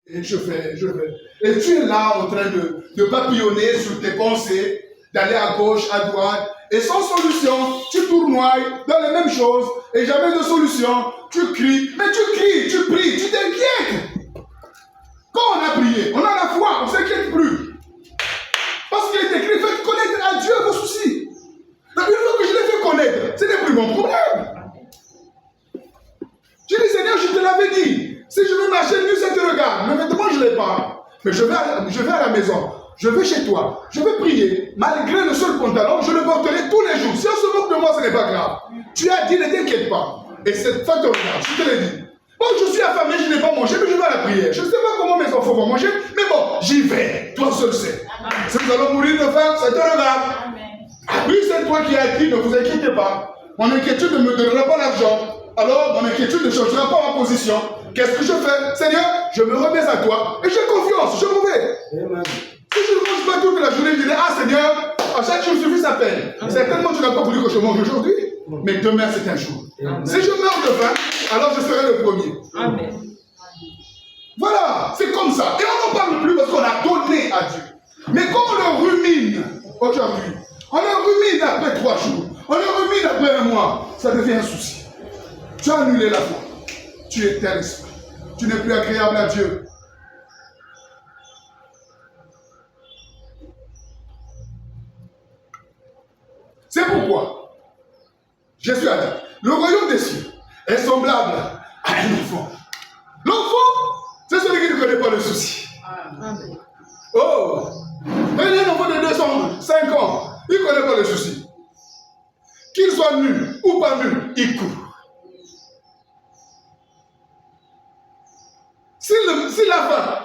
Et je fais. Et tu es là en train de papillonner sur tes pensées, d'aller à gauche, à droite, et sans solution, tu tournoies dans les mêmes choses, et jamais de solution, tu cries, mais tu cries, tu pries, tu t'inquiètes. Quand on a prié, on a la foi, on ne s'inquiète plus. Parce qu'il est écrit, faites connaître à Dieu vos soucis. Donc une fois que je l'ai fait connaître, ce n'est plus mon problème. J'ai dit, Seigneur, je te l'avais dit. Si je veux m'acheter mieux, ça te regarde. Le vêtement, je ne l'ai pas. Mais je vais à la maison. Je vais chez toi. Je vais prier. Malgré le seul pantalon, je le porterai tous les jours. Si on se moque de moi, ce n'est pas grave. Tu as dit, ne t'inquiète pas. Et cette fois, te regarde. Je te l'ai dit. Bon, je suis affamé, je n'ai pas mangé, mais je vais à la prière. Je ne sais pas comment mes enfants vont manger, mais bon, j'y vais. Toi seul sais. Si nous allons mourir de faim, ça te regarde. Ah oui, c'est toi qui as dit, ne vous inquiétez pas. Mon inquiétude ne me donnera pas l'argent. Alors, mon inquiétude ne changera pas ma position. Qu'est-ce que je fais? Seigneur, je me remets à toi et j'ai confiance, je m'en vais. Amen. Si je ne mange pas toute la journée, je dis, ah Seigneur, à chaque jour suffit sa peine. Certainement, tu n'as pas voulu que je mange aujourd'hui, mais demain c'est un jour. Amen. Si je meurs de faim, alors je serai le premier. Amen. Voilà, c'est comme ça. Et on n'en parle plus parce qu'on a donné à Dieu. Mais quand on le rumine aujourd'hui, on le rumine après 3 jours, on le rumine après 1 mois, ça devient un souci. Tu as annulé la foi. Tu es tel esprit. Tu n'es plus agréable à Dieu. C'est pourquoi Jésus a dit, le royaume des cieux est semblable à un enfant. L'enfant, c'est celui qui ne connaît pas le souci. Amen. Oh, mais un enfant de 205 ans, il ne connaît pas le souci. Qu'il soit nu ou pas nu, il court. S'il a faim,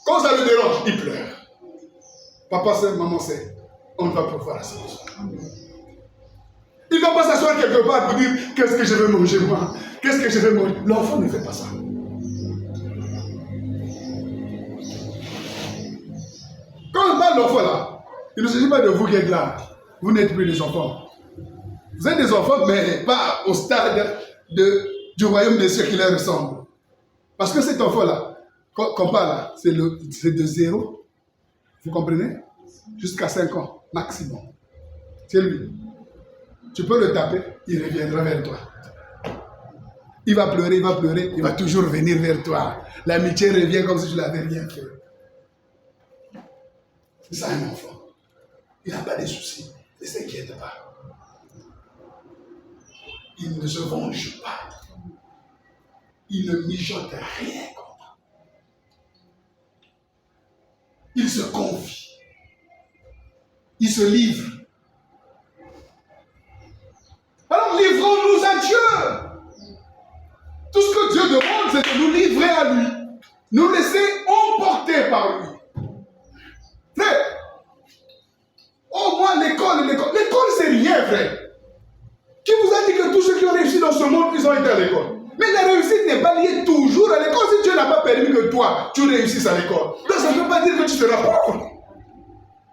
quand ça le dérange, il pleure. Papa sait, maman sait, on va pouvoir la solution. Il ne va pas s'asseoir quelque part pour dire qu'est-ce que je vais manger moi, qu'est-ce que je vais manger. L'enfant ne fait pas ça. Quand on parle d'enfant là, il ne s'agit pas de vous qui êtes là. Vous n'êtes plus des enfants. Vous êtes des enfants, mais pas au stade du royaume des cieux qui leur ressemble. Parce que cet enfant-là, qu'on parle là, c'est de 0, vous comprenez? Jusqu'à 5 ans, maximum. C'est lui. Tu peux le taper, il reviendra vers toi. Il va pleurer, il va toujours venir vers toi. L'amitié revient comme si tu n'avais rien fait. C'est ça un enfant. Il n'a pas de soucis, ne s'inquiète pas. Il ne se venge pas. Il ne mijote rien contre. Il se confie. Il se livre. Alors livrons-nous à Dieu. Tout ce que Dieu demande, c'est de nous livrer à lui. Nous laisser emporter par lui. Frère, au moins l'école, c'est rien, frère. Qui vous a dit que tous ceux qui ont réussi dans ce monde, ils ont été à l'école? Mais la réussite n'est pas liée toujours à l'école. Si Dieu n'a pas permis que toi, tu réussisses à l'école, donc ça ne veut pas dire que tu seras pauvre.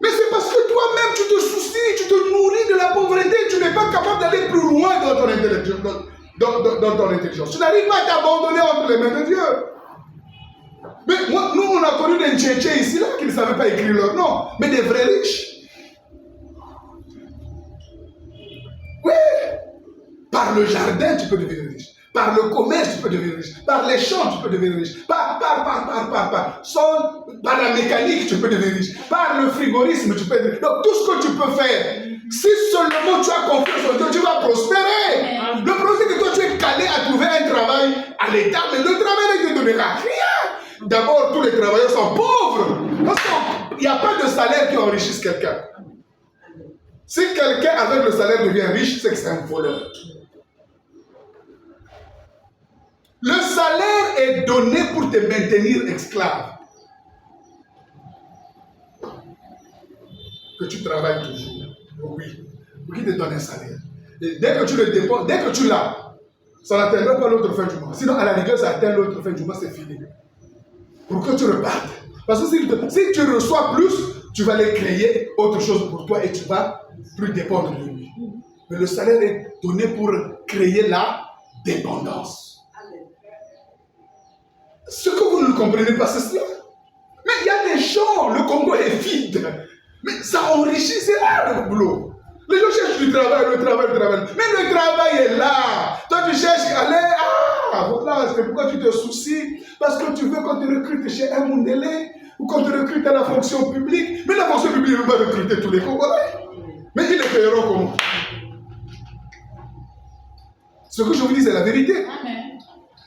Mais c'est parce que toi-même, tu te soucies, tu te nourris de la pauvreté, tu n'es pas capable d'aller plus loin dans ton intelligence. Dans ton intelligence. Tu n'arrives pas à t'abandonner entre les mains de Dieu. Mais nous, on a connu des tchétchés ici, là, qui ne savaient pas écrire leur nom, mais des vrais riches. Oui. Par le jardin, tu peux devenir riche. Par le commerce, tu peux devenir riche. Par les champs, tu peux devenir riche. Par la mécanique, tu peux devenir riche. Par le frigorisme, tu peux devenir riche. Donc, tout ce que tu peux faire, si seulement tu as confiance en Dieu, tu vas prospérer. Le problème, c'est que toi, tu es calé à trouver un travail à l'État, mais le travail ne te donnera rien. D'abord, tous les travailleurs sont pauvres. Parce qu'il n'y a pas de salaire qui enrichisse quelqu'un. Si quelqu'un avec le salaire devient riche, c'est que c'est un voleur. Le salaire est donné pour te maintenir esclave. Que tu travailles toujours. Oui. Pour qui te donne un salaire. Et dès que tu le déposes, dès que tu l'as, ça n'atteindra pas l'autre fin du mois. Sinon, à la rigueur, ça atteint l'autre fin du mois, c'est fini. Pour que tu repartes. Parce que si tu reçois plus, tu vas aller créer autre chose pour toi et tu vas plus dépendre de lui. Mais le salaire est donné pour créer la dépendance. Ce que vous ne comprenez pas, c'est cela. Mais il y a des gens, le Congo est vide. Mais ça enrichit, c'est là le boulot. Les gens cherchent du travail, le travail. Mais le travail est là. Toi, tu cherches à aller. Voilà, c'est pourquoi tu te soucies. Parce que tu veux qu'on te recrute chez un Mundele ou qu'on te recrute à la fonction publique. Mais la fonction publique ne veut pas recruter tous les Congolais. Mais ils les payeront comment? Ce que je vous dis, c'est la vérité. Amen.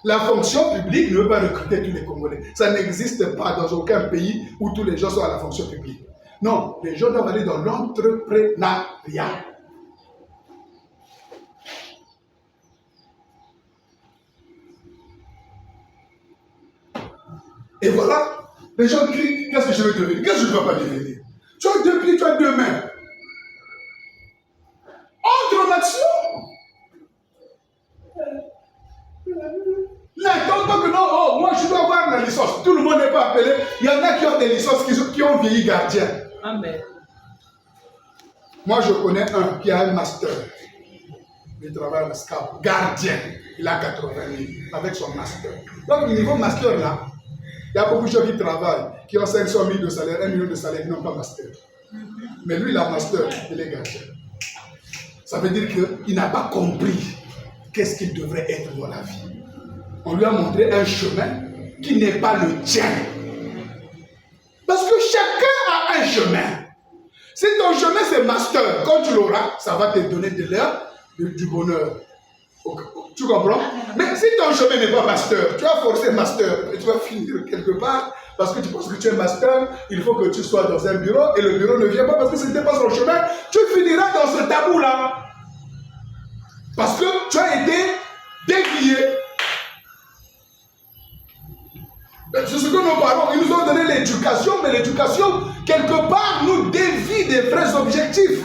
La fonction publique ne veut pas recruter tous les Congolais. Ça n'existe pas dans aucun pays où tous les gens sont à la fonction publique. Non, les gens doivent aller dans l'entrepreneuriat. Et voilà, les gens crient, qu'est-ce que je vais devenir? Qu'est-ce que je ne vais pas devenir? Tu as 2 pieds, tu as 2 mains. Entre en action. N'attends pas que non, moi je dois avoir la licence. Tout le monde n'est pas appelé. Il y en a qui ont des licences qui ont vieilli gardiens. Amen. Moi je connais un qui a un master. Il travaille à la SCAP. Gardien. Il a 80 000 avec son master. Donc au niveau master là, il y a beaucoup de gens qui travaillent, qui ont 500 000 de salaire, 1 million de salaire, qui n'ont pas master. Mais lui il a master, il est gardien. Ça veut dire qu'il n'a pas compris qu'est-ce qu'il devrait être dans la vie. On lui a montré un chemin qui n'est pas le tien. Parce que chacun a un chemin. Si ton chemin c'est master, quand tu l'auras, ça va te donner de l'air, du bonheur. Tu comprends? Mais si ton chemin n'est pas master, tu vas forcer master et tu vas finir quelque part parce que tu penses que tu es master, il faut que tu sois dans un bureau et le bureau ne vient pas parce que ce n'était pas son chemin. Tu finiras dans ce tabou-là. Parce que tu as été dévié. C'est ce que nos parents, ils nous ont donné l'éducation, mais l'éducation, quelque part, nous dévie des vrais objectifs.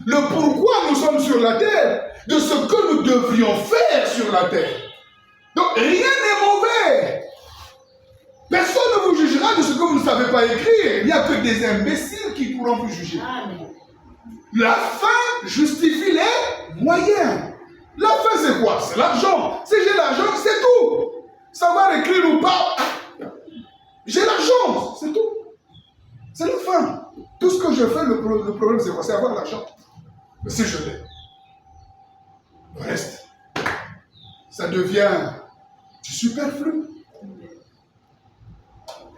Le pourquoi nous sommes sur la terre, de ce que nous devrions faire sur la terre. Donc, rien n'est mauvais. Personne ne vous jugera de ce que vous ne savez pas écrire. Il n'y a que des imbéciles qui pourront vous juger. La fin justifie les moyens. La fin, c'est quoi? C'est l'argent. Si j'ai l'argent, c'est tout. Savoir écrire ou pas, j'ai l'argent, c'est tout. C'est la fin. Tout ce que je fais, le problème, c'est quoi? C'est avoir l'argent. Mais si je l'ai, le reste, ça devient du superflu.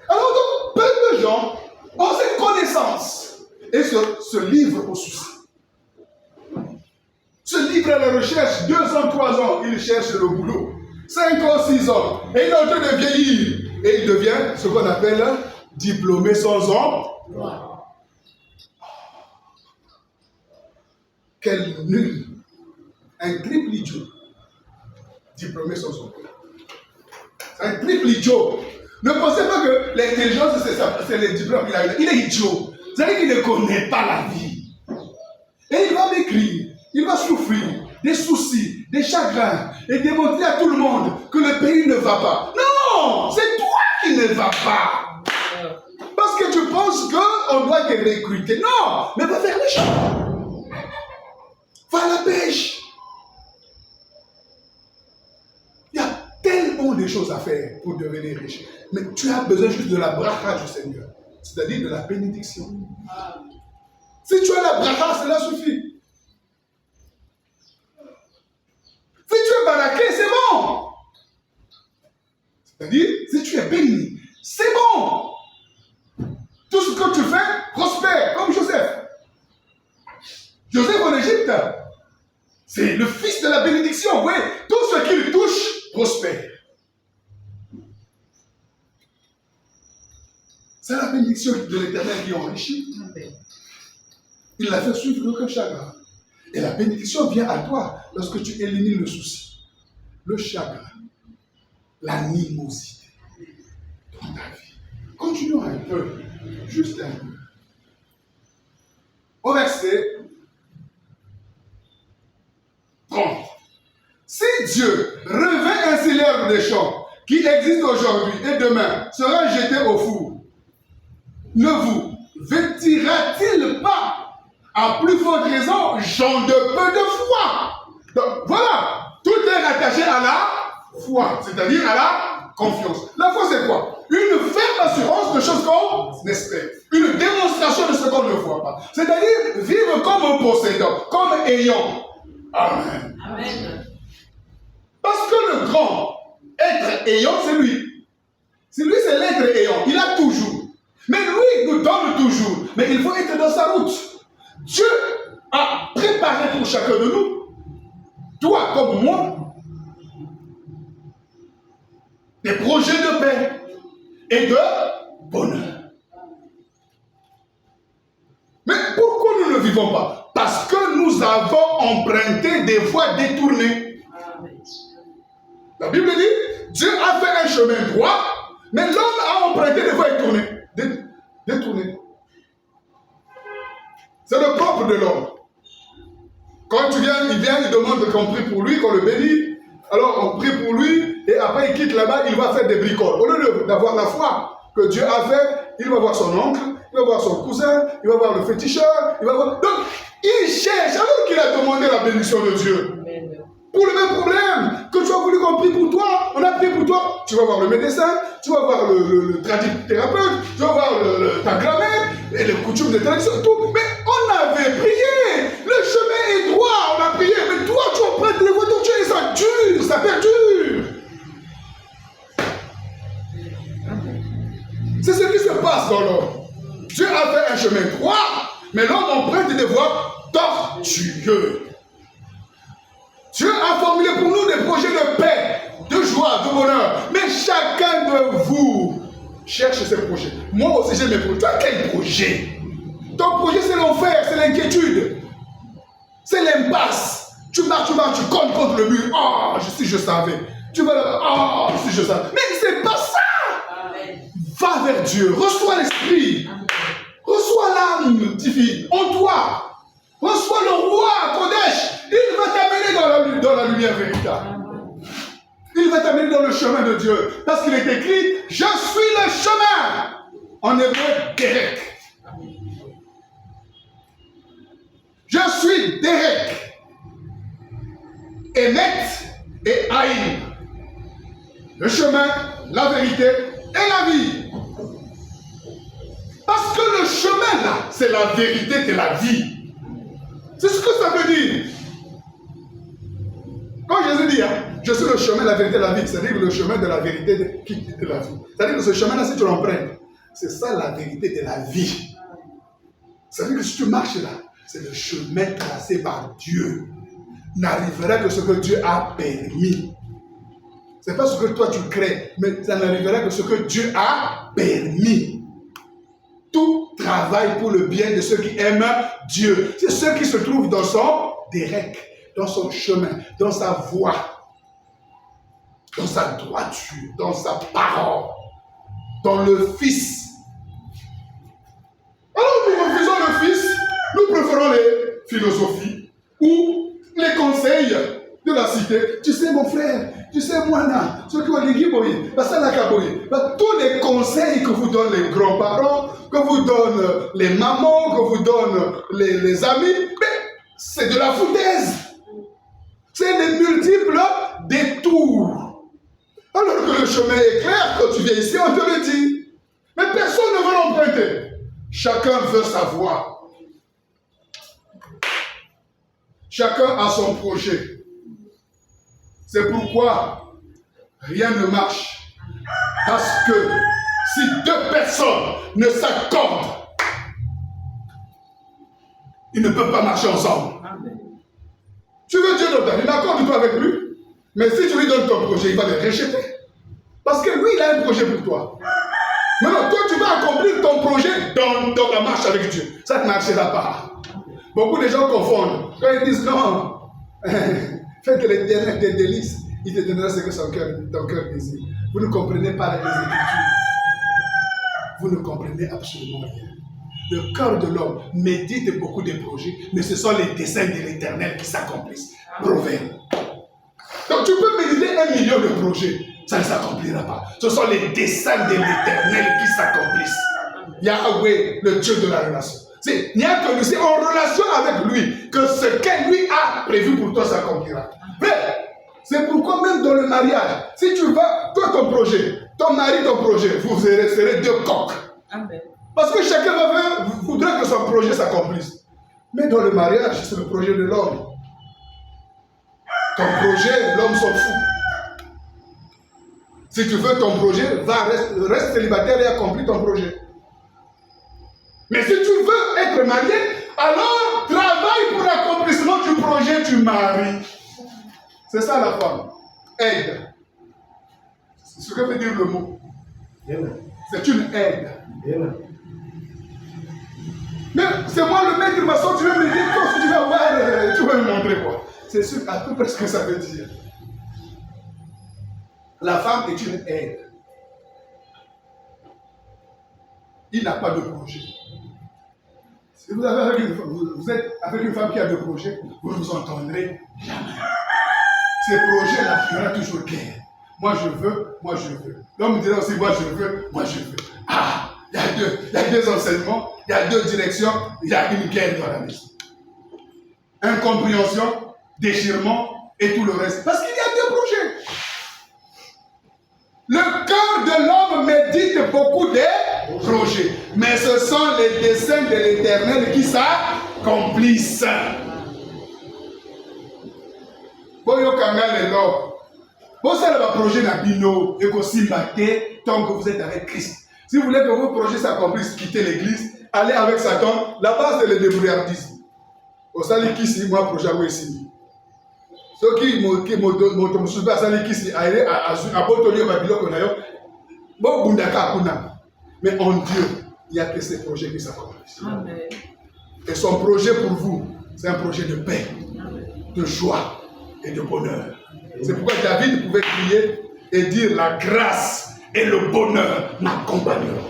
Alors, donc, peu de gens ont cette connaissance et se livrent au souci. Se livrent à la recherche, 2 ans, 3 ans, ils cherchent le boulot. 5 ans, 6 ans, et il est en train de vieillir. Et il devient ce qu'on appelle diplômé sans emploi. Quel nul. Un triple idiot. Diplômé sans emploi. C'est un triple idiot. Ne pensez pas que l'intelligence, c'est les diplômes qu'il a. Il est idiot. C'est-à-dire qu'il ne connaît pas la vie. Et il va m'écrire, il va souffrir des soucis, des chagrins, et démontrer à tout le monde que le pays ne va pas. Non, c'est toi qui ne va pas. Parce que tu penses qu'on doit te recruter. Non, mais va faire les choses. Va à la pêche. Il y a tellement de choses à faire pour devenir riche. Mais tu as besoin juste de la bracha du Seigneur. C'est-à-dire de la bénédiction. Si tu as la bracha, cela suffit. Si tu es baraqué, c'est bon. C'est-à-dire, si tu es béni, c'est bon. Tout ce que tu fais prospère, comme Joseph. Joseph en Égypte, c'est le fils de la bénédiction. Oui, tout ce qu'il touche prospère. C'est la bénédiction de l'Éternel qui enrichit. Il l'a fait suivre aucun chagrin. Et la bénédiction vient à toi lorsque tu élimines le souci, le chagrin, l'animosité dans ta vie. Continuons un peu, juste un peu. Au verset 30. Si Dieu revêt ainsi l'herbe des champs qui existe aujourd'hui et demain sera jeté au four, ne vous vêtira-t-il pas? À plus forte raison, gens de peu de foi. Donc voilà, tout est rattaché à la foi, c'est-à-dire à la confiance. La foi, c'est quoi? Une ferme assurance de choses qu'on espère. Une démonstration de ce qu'on ne voit pas. C'est-à-dire vivre comme un possédant, comme ayant. Amen. Amen. Parce que le grand être ayant, c'est lui. C'est lui, c'est l'être ayant. Il a toujours. Mais lui nous donne toujours. Mais il faut être dans sa route. Dieu a préparé pour chacun de nous, toi comme moi, des projets de paix et de bonheur. Mais pourquoi nous ne vivons pas? Parce que nous avons emprunté des voies détournées. La Bible dit, Dieu a fait un chemin droit, mais l'homme a emprunté des voies détournées. C'est le propre de l'homme. Quand il vient, il demande qu'on prie pour lui, qu'on le bénisse. Alors on prie pour lui, et après il quitte là-bas, il va faire des bricoles. Au lieu d'avoir la foi que Dieu a fait, il va voir son oncle, il va voir son cousin, il va voir le féticheur, il va voir... Donc, il cherche, alors qu'il a demandé la bénédiction de Dieu. Pour le même problème, que tu as voulu qu'on prie pour toi, on a prié pour toi, tu vas voir le médecin, tu vas voir le thérapeute, tu vas voir ta grand-mère, et les coutumes de tradition, tout. Mais on avait prié, le chemin est droit, on a prié, mais toi tu empruntes les voies de Dieu et ça dure, ça perdure. C'est ce qui se passe dans l'homme. Dieu a fait un chemin droit, mais l'homme emprunte des voies tortueuses. Dieu a formulé pour nous des projets de paix, de joie, de bonheur. Mais chacun de vous cherche ses projets. Moi aussi j'ai mes projets. Tu as quel projet? Ton projet c'est l'enfer, c'est l'inquiétude. C'est l'impasse. Tu marches, tu comptes contre le mur. Oh, je savais. Tu vas là, oh, je savais. Mais c'est pas ça. Amen. Va vers Dieu, reçois l'esprit. Amen. Reçois l'âme divine en toi. Reçois le roi Kodesh. Il va t'amener dans la lumière véritable. Il va t'amener dans le chemin de Dieu. Parce qu'il est écrit, je suis le chemin. En hébreu, Derek. Je suis Derek. Emet et Haïm. Le chemin, la vérité et la vie. Parce que le chemin là, c'est la vérité de la vie. C'est ce que ça veut dire. Quand Jésus dit, je suis le chemin, la vérité, la vie, c'est-à-dire le chemin de la vérité de la vie. C'est-à-dire que ce chemin-là, si tu l'empruntes, c'est ça la vérité de la vie. C'est-à-dire que si tu marches là, c'est le chemin tracé par Dieu. N'arrivera que ce que Dieu a permis. Ce n'est pas ce que toi tu crées, mais ça n'arrivera que ce que Dieu a permis. Tout travaille pour le bien de ceux qui aiment Dieu. C'est ceux qui se trouvent dans son Derek, dans son chemin, dans sa voie, dans sa droiture, dans sa parole, dans le Fils. Alors nous refusons le Fils, nous préférons les philosophies ou les conseils de la cité. Tu sais mon frère, tu sais moi là, ceux qui ont dit tous les conseils que vous donnent les grands-parents, que vous donnent les mamans, que vous donnent les amis, mais c'est de la foutaise. C'est des multiples détours. Alors que le chemin est clair, quand tu viens ici, on te le dit. Mais personne ne veut l'emprunter. Chacun veut sa voie. Chacun a son projet. C'est pourquoi rien ne marche. Parce que si deux personnes ne s'accordent, ils ne peuvent pas marcher ensemble. Amen. Tu veux Dieu dans ta vie, accorde-toi avec lui. Mais si tu lui donnes ton projet, il va le rejeter. Parce que lui, il a un projet pour toi. Maintenant, toi, tu vas accomplir ton projet dans la marche avec Dieu. Ça ne marchera pas. Beaucoup de gens confondent. Quand ils disent non, fais que l'Éternel te délice, il te donnera ce que ton cœur désire. Vous ne comprenez pas les Écritures. Vous ne comprenez absolument rien. Le cœur de l'homme médite beaucoup de projets, mais ce sont les desseins de l'Éternel qui s'accomplissent. Proverbe. Donc tu peux méditer 1 million de projets, ça ne s'accomplira pas. Ce sont les desseins de l'Éternel qui s'accomplissent. Yahweh, le Dieu de la relation. Il n'y a que lui, c'est en relation avec lui que ce qu'il lui a prévu pour toi s'accomplira. Mais C'est pourquoi même dans le mariage, si tu vas, toi ton projet, ton mari ton projet, vous serez deux coqs. Amen. Parce que chacun voudrait que son projet s'accomplisse. Mais dans le mariage, c'est le projet de l'homme. Ton projet, l'homme s'en fout. Si tu veux ton projet, reste célibataire et accomplis ton projet. Mais si tu veux être marié, alors travaille pour l'accomplissement du projet du mari. C'est ça la femme. Aide. C'est ce que veut dire le mot. C'est une aide. Mais c'est moi le maître maçon, tu veux me dire quand tu vas voir, tu vas me montrer quoi. C'est sûr à peu près ce que ça veut dire. La femme est une aide. Il n'a pas de projet. Si vous êtes avec une femme qui a des projets, vous ne vous entendrez jamais. Ces projets-là, il y aura toujours guerre. Moi je veux, moi je veux. L'homme dira aussi moi je veux, moi je veux. Ah, il y a deux enseignements, il y a deux directions, il y a une guerre dans la maison. Incompréhension, déchirement et tout le reste. Parce qu'il y a deux projets. Le cœur de l'homme médite beaucoup des projets. Mais ce sont les desseins de l'Éternel qui s'accomplissent. Boyo kanga lelo. Vous savez le projet d'Abino et qu'aussi maté tant que vous êtes avec Christ. Si vous voulez que vos projets s'accomplissent, quittez l'église, allez avec Satan. La base c'est le débrouillardisme. Au sali qui si moi projet à ici. Ceux qui m'ont soulevé à sali qui si à Botolio Babylone qu'on a eu. Bon bundaka kuna. Mais en Dieu, il n'y a que ces projets qui s'accomplissent. Et son projet pour vous, c'est un projet de paix, de joie et de bonheur. C'est pourquoi David pouvait crier et dire la grâce et le bonheur m'accompagneront.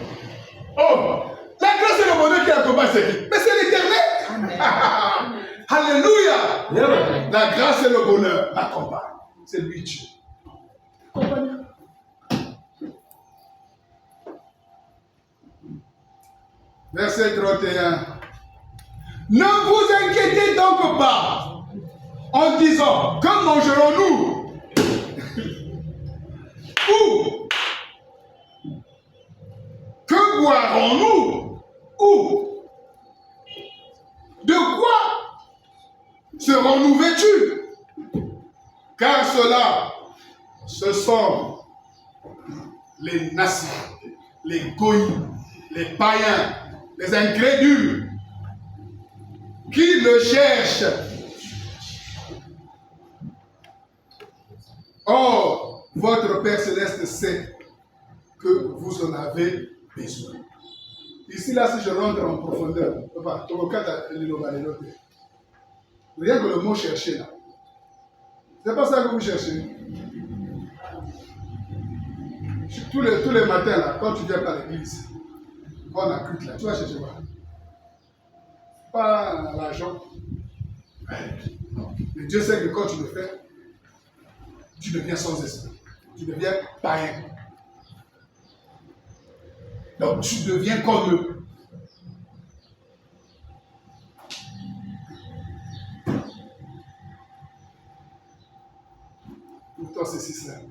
Oh, la grâce et le bonheur qui accompagnent c'est qui? Mais c'est l'Éternel. Alléluia. La grâce et le bonheur m'accompagnent. C'est lui Dieu. Verset 31. Ne vous inquiétez donc pas en disant, que mangerons-nous? Ou que boirons-nous? Ou de quoi serons-nous vêtus? Car cela, ce sont les nations, les goïs, les païens, les incrédules qui le cherchent. Or, votre Père Céleste sait que vous en avez besoin. Ici, là, si je rentre en profondeur, rien que le mot chercher là. C'est pas ça que vous cherchez. Tous les matins là, quand tu viens par l'église, quand on a culte là, tu vas chercher quoi? Pas l'argent. Mais Dieu sait que quand tu le fais, tu deviens sans esprit. Tu deviens païen. Donc tu deviens comme eux. Pourtant c'est si simple.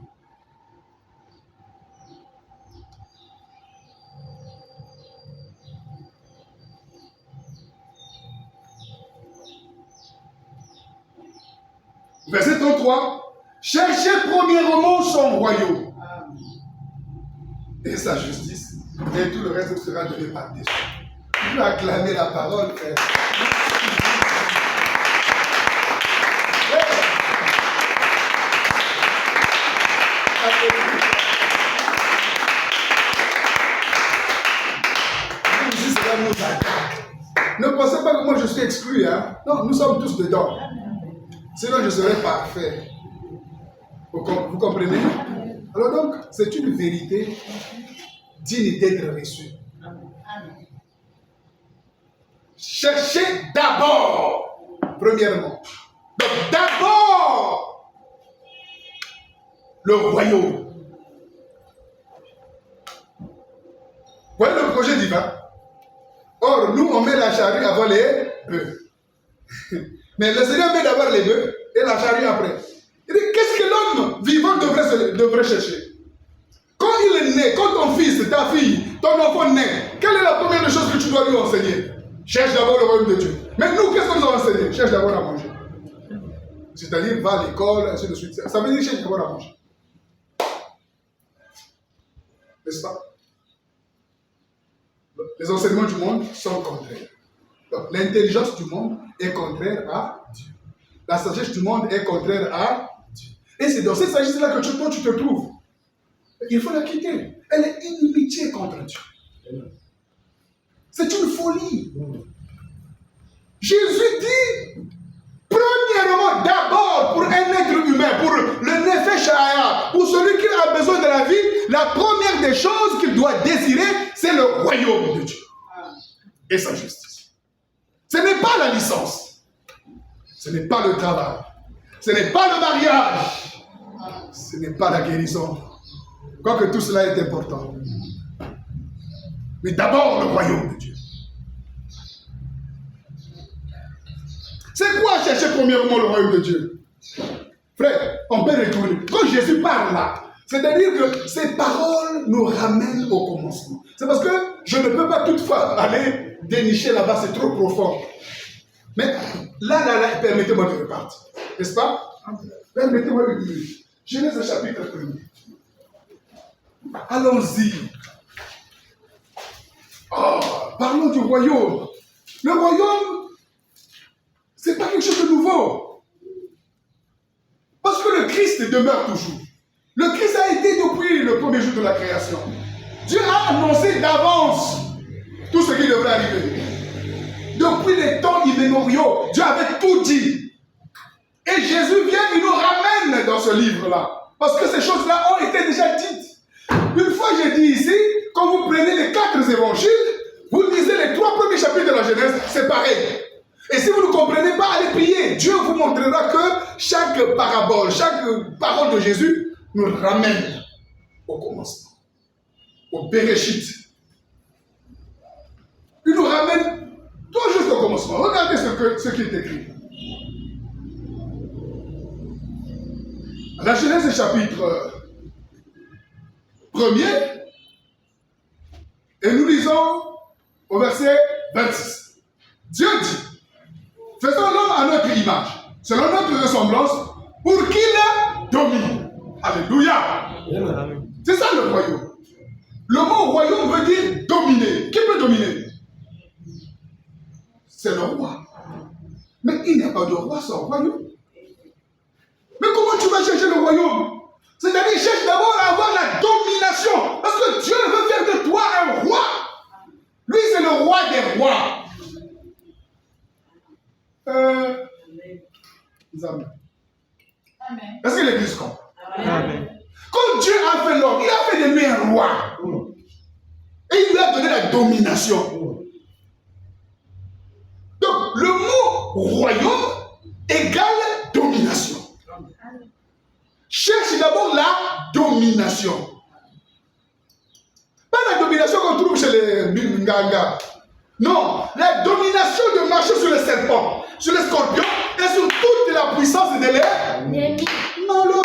Verset 33. Cherchez premièrement son royaume et sa justice, et tout le reste sera donné par dessus. Tu peux acclamer la parole, frère. Ici, cela nous attaque. Ne pensez pas que moi je suis exclu. Hein? Non, nous sommes tous dedans. Sinon, je serais parfait. Vous comprenez? Alors donc, c'est une vérité digne d'être reçue. Cherchez d'abord, premièrement. Donc d'abord, le royaume. Voilà le projet divin. Or, nous, on met la charrue avant les bœufs. Mais le Seigneur met d'abord les bœufs et la charrue après. Il dit, qu'est-ce que l'homme vivant devrait chercher. Quand il est né, quand ton fils, ta fille, ton enfant naît, quelle est la première des choses que tu dois lui enseigner? Cherche d'abord le royaume de Dieu. Mais nous, qu'est-ce qu'on nous a enseigné? Cherche d'abord à manger. C'est-à-dire, va à l'école, ainsi de suite. Ça veut dire cherche d'abord à manger. N'est-ce pas? Les enseignements du monde sont contraires. L'intelligence du monde est contraire à Dieu. La sagesse du monde est contraire à Dieu. Et c'est dans cette sagesse-là que toi, tu te trouves. Il faut la quitter. Elle est inimitié contre Dieu. C'est une folie. Jésus dit, premièrement, d'abord, pour un être humain, pour le Nefesh Haya, pour celui qui a besoin de la vie, la première des choses qu'il doit désirer, c'est le royaume de Dieu. Et sa justice. Ce n'est pas la licence. Ce n'est pas le travail. Ce n'est pas le mariage. Ce n'est pas la guérison. Quoique tout cela est important. Mais d'abord le royaume de Dieu. C'est quoi chercher premièrement le royaume de Dieu? Frère, on peut retourner. Quand Jésus parle là, c'est-à-dire que ces paroles nous ramènent au commencement. C'est parce que je ne peux pas toutefois aller dénicher là-bas, c'est trop profond. Mais là, permettez-moi de repartir. N'est-ce pas? Permettez-moi de lire. Genèse chapitre 1. Allons-y. Oh, parlons du royaume. Le royaume, c'est pas quelque chose de nouveau. Parce que le Christ demeure toujours. Le Christ a été depuis le premier jour de la création. Dieu a annoncé d'avance tout ce qui devrait arriver. Depuis les temps immémoriaux, Dieu avait tout dit. Et Jésus vient, il nous ramène dans ce livre-là. Parce que ces choses-là ont été déjà dites. Une fois, j'ai dit ici, quand vous prenez les 4 évangiles, vous lisez les 3 premiers chapitres de la Genèse, c'est pareil. Et si vous ne comprenez pas, allez prier. Dieu vous montrera que chaque parabole, chaque parole de Jésus nous ramène au commencement, au Bereshit. Il nous ramène tout juste au commencement. Regardez ce qui est écrit. La Genèse chapitre 1er, et nous lisons au verset 26. Dieu dit, faisons l'homme à notre image, selon notre ressemblance, pour qu'il domine. Alléluia. C'est ça le royaume. Le mot royaume veut dire dominer. Qui peut dominer? C'est le roi. Mais il n'y a pas de roi sans royaume. Mais comment tu vas chercher le royaume? C'est-à-dire, cherche d'abord à avoir la domination. Parce que Dieu veut faire de toi un roi. Lui, c'est le roi des rois. Amen. Est-ce que l'église comprend? Amen. Quand Dieu a fait l'homme, il a fait de lui un roi. Et il lui a donné la domination. Donc, le mot royaume égale domination. Cherche d'abord la domination. Pas la domination qu'on trouve chez les Nganga. Non, la domination de marcher sur les serpents, sur les scorpions et sur toute la puissance de l'air. Non, non.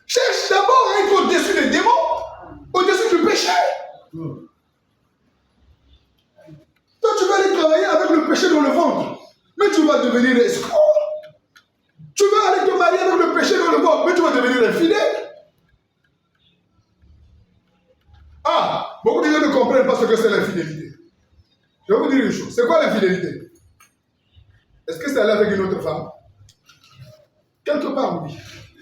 Cherche d'abord à être au-dessus des démons, au-dessus du péché. Toi, tu vas aller travailler avec le péché dans le ventre, mais tu vas devenir escroc. Tu vas aller te marier avec le péché dans le ventre, mais tu vas devenir infidèle. Ah, beaucoup de gens ne comprennent pas ce que c'est l'infidélité. Je vais vous dire une chose. C'est quoi l'infidélité? Est-ce que c'est aller avec une autre femme? Quelque part, oui.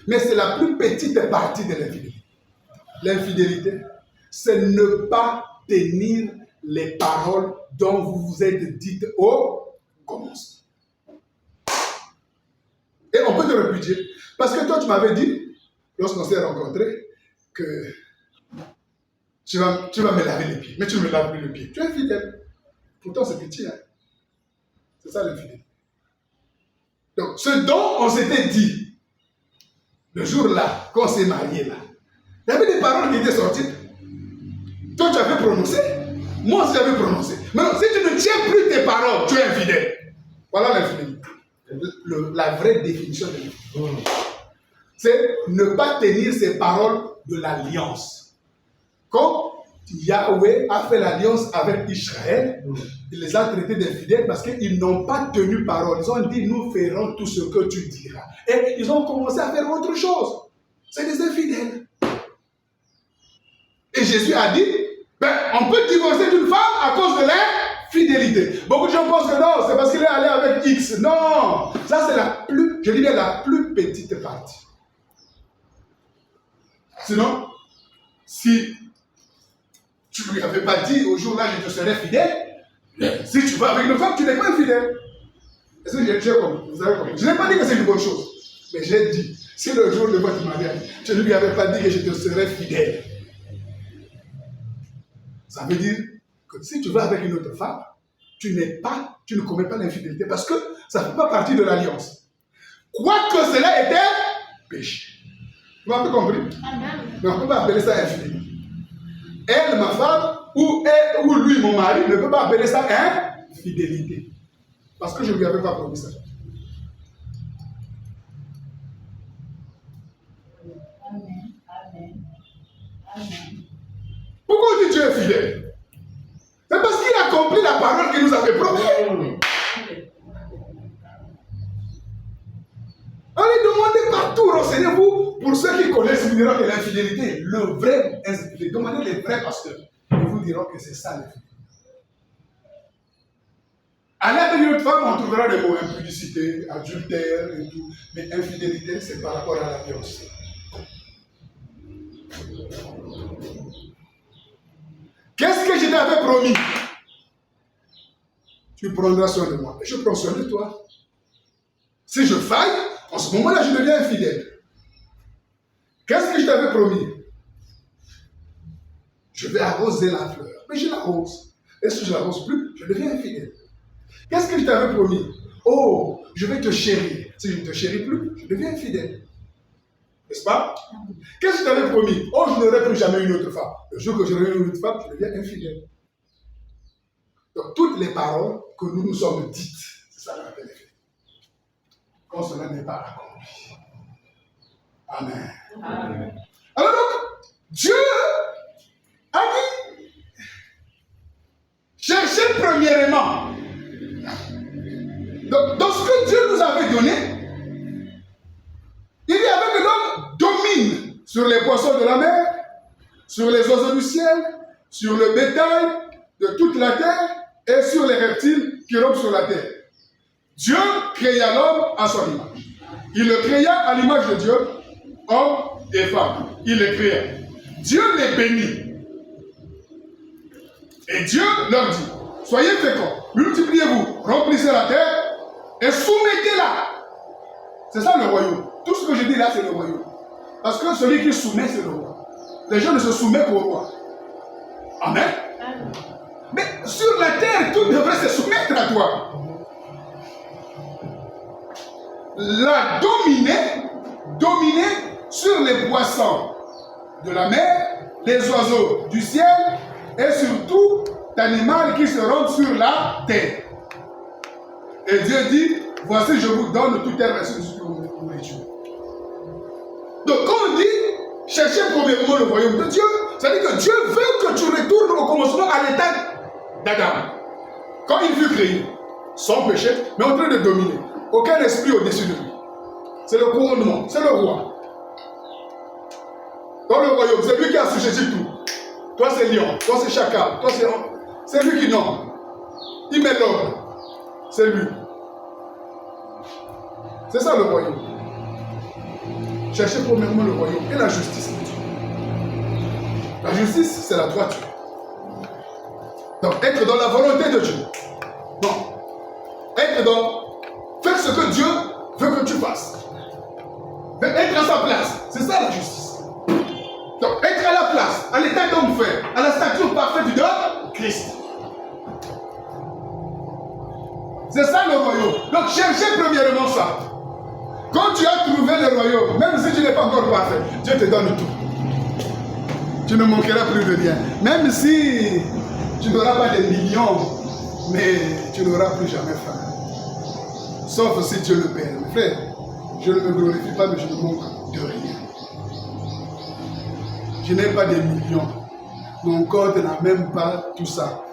Mais c'est la plus petite partie de l'infidélité. L'infidélité, c'est ne pas tenir les paroles dont vous vous êtes dites au commencement. Et on peut te répudier. Parce que toi, tu m'avais dit, lorsqu'on s'est rencontrés, que tu vas me laver les pieds. Mais tu ne me laves plus les pieds. Tu es fidèle. Pourtant, c'est petit. Hein? C'est ça l'infidélité. Donc, ce dont on s'était dit, le jour-là, quand on s'est marié là, il y avait des paroles qui étaient sorties. Toi, tu avais prononcé. Moi aussi, j'avais prononcé. Mais non, si tu ne tiens plus tes paroles, tu es infidèle. Voilà l'infidélité. la vraie définition de l'infidélité. C'est ne pas tenir ses paroles de l'alliance. Comme Yahweh a fait l'alliance avec Israël, il les a traités d'infidèles parce qu'ils n'ont pas tenu parole. Ils ont dit, nous ferons tout ce que tu diras. Et ils ont commencé à faire autre chose. C'est des infidèles. Et Jésus a dit, on peut divorcer d'une femme à cause de l'infidélité. Beaucoup de gens pensent que non, c'est parce qu'il est allé avec X. Non, ça c'est la plus petite partie. Sinon, si tu ne lui avais pas dit au jour-là, je te serai fidèle, si tu vas avec une femme, tu n'es pas infidèle. Est-ce que j'ai compris? Vous avez compris? Je n'ai pas dit que c'est une bonne chose, mais j'ai dit, si le jour de votre mariage, tu ne lui avais pas dit que je te serai fidèle, ça veut dire que si tu vas avec une autre femme, tu ne commets pas l'infidélité parce que ça ne fait pas partie de l'alliance. Quoique cela était péché. Tu m'as un peu compris? Mais on ne peut pas appeler ça infidélité. Elle, ma femme, ou lui, mon mari, ne peut pas appeler ça infidélité. Parce que je ne lui avais pas promis ça. Amen. Amen. Amen. Pourquoi on dit Dieu est fidèle? C'est parce qu'il a accompli la parole qu'il nous avait promis. Allez demander partout, renseignez-vous. Pour ceux qui connaissent, ils diront que l'infidélité, le vrai, demandez les vrais pasteurs. Ils vous diront que c'est ça l'infidélité. Allez avec une autre femme, on trouvera des mots impudicité, adultère et tout. Mais infidélité, c'est par rapport à l'alliance. Qu'est-ce que je t'avais promis? Tu prendras soin de moi. Et je prends soin de toi. Si je faille, en ce moment-là, je deviens infidèle. Qu'est-ce que je t'avais promis? Je vais arroser la fleur. Mais je l'arrose. Et si je ne l'arrose plus, je deviens infidèle. Qu'est-ce que je t'avais promis? Oh, je vais te chérir. Si je ne te chéris plus, je deviens infidèle. N'est-ce pas? Qu'est-ce que je t'avais promis? Oh, je n'aurai plus jamais une autre femme. Le jour que j'aurai une autre femme, je deviens infidèle. Donc, toutes les paroles que nous nous sommes dites, c'est ça qu'on appelle les faits. Quand cela n'est pas accompli. Amen. Amen. Alors donc, Dieu a dit, cherchez premièrement. Donc, dans ce que Dieu nous avait donné, il y avait que l'homme domine sur les poissons de la mer, sur les oiseaux du ciel, sur le bétail de toute la terre et sur les reptiles qui rampent sur la terre. Dieu créa l'homme à son image. Il le créa à l'image de Dieu, homme et femme. Il les créa. Dieu les bénit. Et Dieu leur dit, soyez féconds, multipliez-vous, remplissez la terre et soumettez-la. C'est ça le royaume. Tout ce que je dis là, c'est le royaume. Parce que celui qui soumet, c'est le roi. Les gens ne se soumettent qu'au roi. Amen. Amen. Mais sur la terre, tout devrait se soumettre à toi. La dominer sur les poissons de la mer, les oiseaux du ciel et sur tout animal qui se rentre sur la terre. Et Dieu dit, voici je vous donne toute herbe ainsi de suite pour nourriture. Donc quand on dit, cherchez premièrement le royaume de Dieu, ça veut dire que Dieu veut que tu retournes au commencement à l'état d'Adam. Quand il fut créé, sans péché, mais en train de dominer. Aucun esprit au-dessus de lui. C'est le couronnement, c'est le roi. Dans le royaume, c'est lui qui a assujetti tout. Toi c'est lion, toi c'est chacal, toi c'est lui qui nomme. Il met l'ordre. C'est lui. C'est ça le royaume. Cherchez premièrement le royaume et la justice de Dieu. La justice, c'est la droiture. Donc, être dans la volonté de Dieu. Non. Être dans... Faire ce que Dieu veut que tu fasses. Être à sa place. C'est ça la justice. Donc, être à la place, à l'état d'homme fait, à la stature parfaite de Christ. C'est ça le royaume. Donc, cherchez premièrement ça. Quand tu as trouvé le royaume, même si tu n'es pas encore parfait, Dieu te donne tout. Tu ne manqueras plus de rien. Même si tu n'auras pas des millions, mais tu n'auras plus jamais faim. Sauf si Dieu le perd. Mes frères, je ne me glorifie pas, mais je ne manque de rien. Je n'ai pas des millions. Mon corps n'a même pas tout ça.